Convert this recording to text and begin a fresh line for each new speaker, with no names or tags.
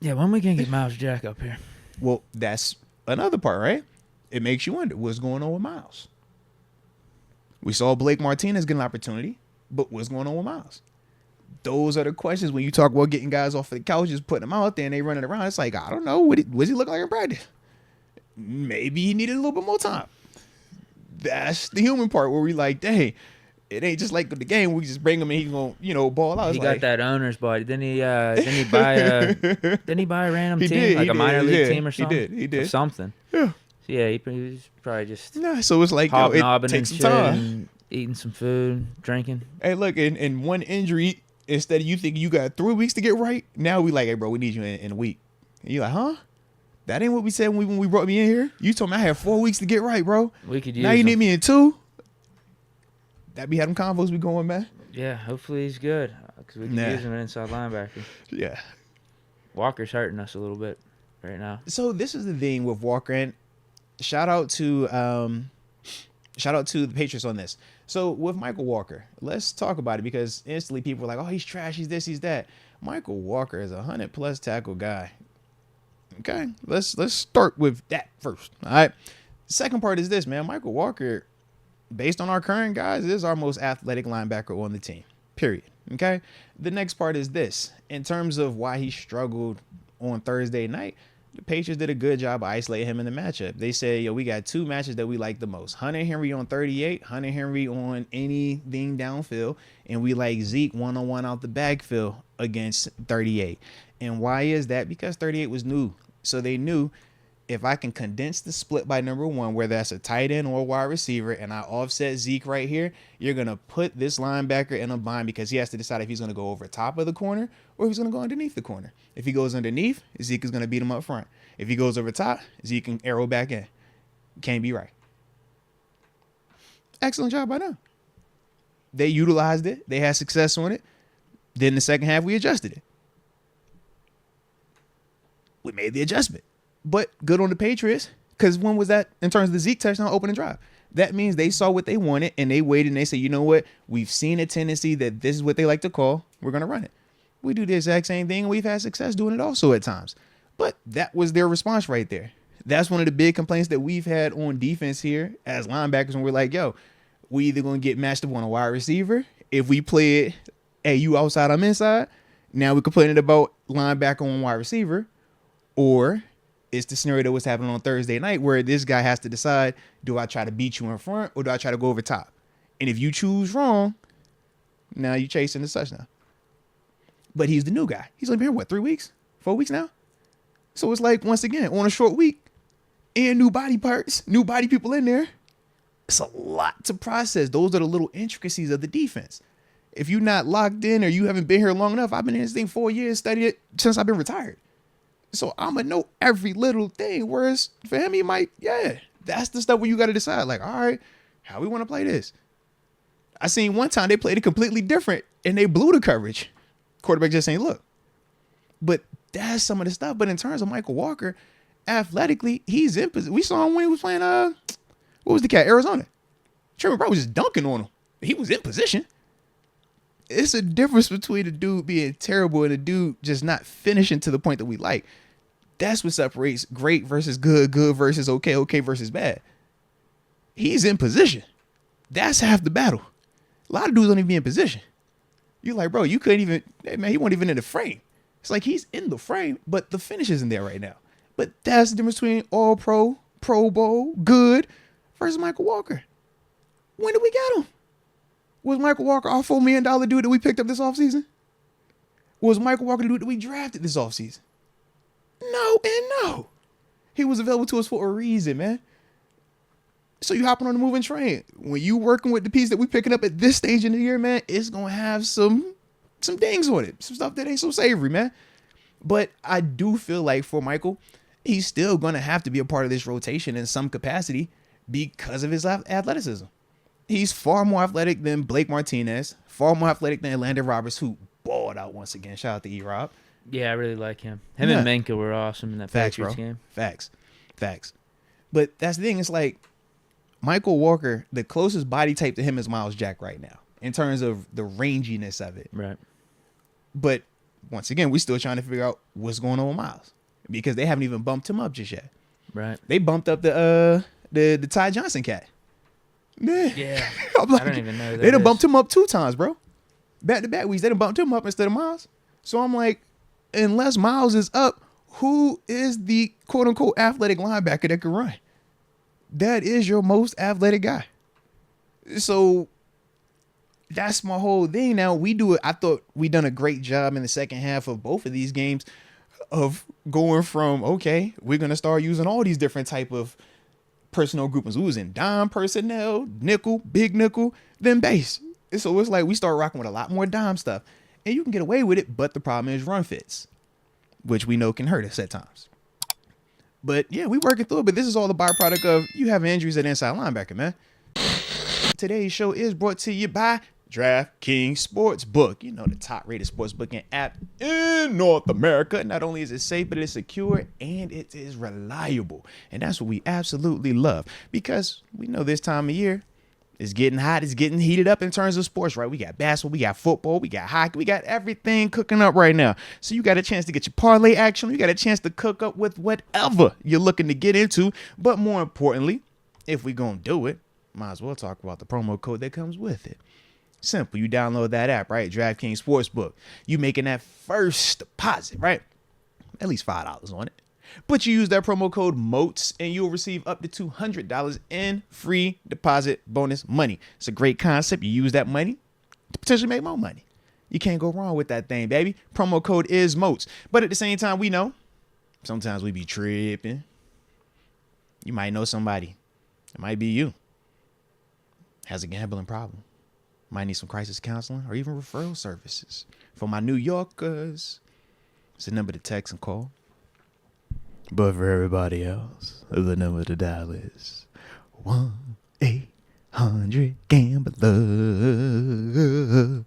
Yeah, when we can get Myles Jack up here?
Well, that's another part, right? It makes you wonder what's going on with Myles. We saw Blake Martinez get an opportunity, but what's going on with Myles? Those are the questions when you talk about getting guys off the couch, just putting them out there and they running around. It's like, I don't know. What does he look like in practice? Maybe he needed a little bit more time. That's the human part where we like, dang, it ain't just like the game. We just bring him and he's gonna, ball out.
He
It's
got
like,
that owner's body. Didn't he buy a random team, like a minor league team or something?
He did.
Or something.
Yeah.
So yeah, he was probably just
Nah, so it's like, it
hobnobbing
takes
and
some
shit
time.
and eating some food, drinking.
Hey, look, in one injury, instead of you thinking you got 3 weeks to get right, now we like, hey, bro, we need you in a week. And you're like, huh? That ain't what we said when we brought me in here. You told me I had 4 weeks to get right, bro.
We could use
Now you
him.
need me in 2. That be how them convos be going, man.
Yeah, hopefully he's good because we can use him an inside linebacker.
Yeah.
Walker's hurting us a little bit right now.
So this is the thing with Walker, and shout out to the Patriots on this. So with Michael Walker, let's talk about it because instantly people are like, oh, he's trash, he's this, he's that. Michael Walker is a 100+ tackle guy. Okay, let's start with that first. All right. Second part is this, man. Michael Walker, based on our current guys, is our most athletic linebacker on the team. Period. Okay. The next part is this. In terms of why he struggled on Thursday night, the Patriots did a good job of isolating him in the matchup. They said, yo, we got 2 matches that we like the most. Hunter Henry on 38, Hunter Henry on anything downfield, and we like Zeke one-on-one out the backfield against 38. And why is that? Because 38 was new. So they knew if I can condense the split by number 1, whether that's a tight end or a wide receiver, and I offset Zeke right here, you're going to put this linebacker in a bind because he has to decide if he's going to go over top of the corner or if he's going to go underneath the corner. If he goes underneath, Zeke is going to beat him up front. If he goes over top, Zeke can arrow back in. Can't be right. Excellent job by them. They utilized it. They had success on it. Then the second half, we adjusted it. We made the adjustment. But good on the Patriots, because when was that in terms of the Zeke touchdown opening drive? That means they saw what they wanted and they waited and they said, you know what? We've seen a tendency that this is what they like to call. We're going to run it. We do the exact same thing and we've had success doing it also at times. But that was their response right there. That's one of the big complaints that we've had on defense here as linebackers when we're like, yo, we either going to get matched up on a wide receiver. If we play it, hey, you outside, I'm inside. Now we're complaining about linebacker on wide receiver. Or it's the scenario that was happening on Thursday night where this guy has to decide, do I try to beat you in front or do I try to go over top? And if you choose wrong, now you're chasing the touchdown. But he's the new guy. He's only been here, 3 weeks? 4 weeks now? So it's like, once again, on a short week and new body parts, new body people in there. It's a lot to process. Those are the little intricacies of the defense. If you're not locked in or you haven't been here long enough, I've been in this thing 4 years, studied it since I've been retired. So I'm going to know every little thing. Whereas for him, he might, that's the stuff where you got to decide, like, all right, how we want to play this. I seen one time they played it completely different and they blew the coverage. Quarterback just ain't look. But that's some of the stuff. But in terms of Michael Walker, athletically, he's in position. We saw him when he was playing, what was the cat? Arizona. Trevor Brown was just dunking on him. He was in position. It's a difference between a dude being terrible and a dude just not finishing to the point that we like. That's what separates great versus good, good versus okay, okay versus bad. He's in position. That's half the battle. A lot of dudes don't even be in position. You're like, bro, you couldn't even, man, he wasn't even in the frame. It's like he's in the frame, but the finish isn't there right now. But that's the difference between all pro, Pro Bowl, good versus Michael Walker. When did we get him? Was Michael Walker our $4 million dude that we picked up this offseason? Was Michael Walker the dude that we drafted this offseason? No and no. He was available to us for a reason, man. So you hopping on the moving train. When you working with the piece that we picking up at this stage in the year, man, it's going to have some dings on it. Some stuff that ain't so savory, man. But I do feel like for Michael, he's still going to have to be a part of this rotation in some capacity because of his athleticism. He's far more athletic than Blake Martinez, far more athletic than Landon Roberts, who balled out once again. Shout out to E-Rob.
Yeah, I really like him. Him and Minka were awesome in that Patriots game.
Facts. But that's the thing. It's like Michael Walker, the closest body type to him is Myles Jack right now in terms of the ranginess of it.
Right.
But once again, we still trying to figure out what's going on with Myles because they haven't even bumped him up just yet.
Right.
They bumped up the Ty Johnson cat.
Yeah.
I'm like,
I don't even know.
They done bumped him up 2 times, bro. Back to back weeks, they done bumped him up instead of Myles. So I'm like, unless Myles is up, who is the quote unquote athletic linebacker that can run? That is your most athletic guy. So that's my whole thing. Now we do it. I thought we done a great job in the second half of both of these games of going from, okay, we're going to start using all these different type of personnel groupings. We was in dime personnel, nickel, big nickel, then base. So it's like we start rocking with a lot more dime stuff. And you can get away with it, but the problem is run fits, which we know can hurt us at times. But yeah, we working through it. But this is all the byproduct of you having injuries at inside linebacker, man. Today's show is brought to you by DraftKings Sportsbook. You know, the top rated sportsbooking app in North America. Not only is it safe, but it's secure and it is reliable. And that's what we absolutely love, because we know this time of year it's getting hot. It's getting heated up in terms of sports, right? We got basketball, we got football, we got hockey, we got everything cooking up right now. So you got a chance to get your parlay action. You got a chance to cook up with whatever you're looking to get into. But more importantly, if we're going to do it, might as well talk about the promo code that comes with it. Simple. You download that app, right? DraftKings Sportsbook. You making that first deposit, right? At least $5 on it. But you use that promo code MOATS and you'll receive up to $200 in free deposit bonus money. It's a great concept. You use that money to potentially make more money. You can't go wrong with that thing, baby. Promo code is MOATS. But at the same time, we know sometimes we be tripping. You might know somebody. It might be you. Has a gambling problem. Might need some crisis counseling or even referral services. For my New Yorkers, it's the number to text and call. But for everybody else, the number to dial is 1-800-GAMBLER.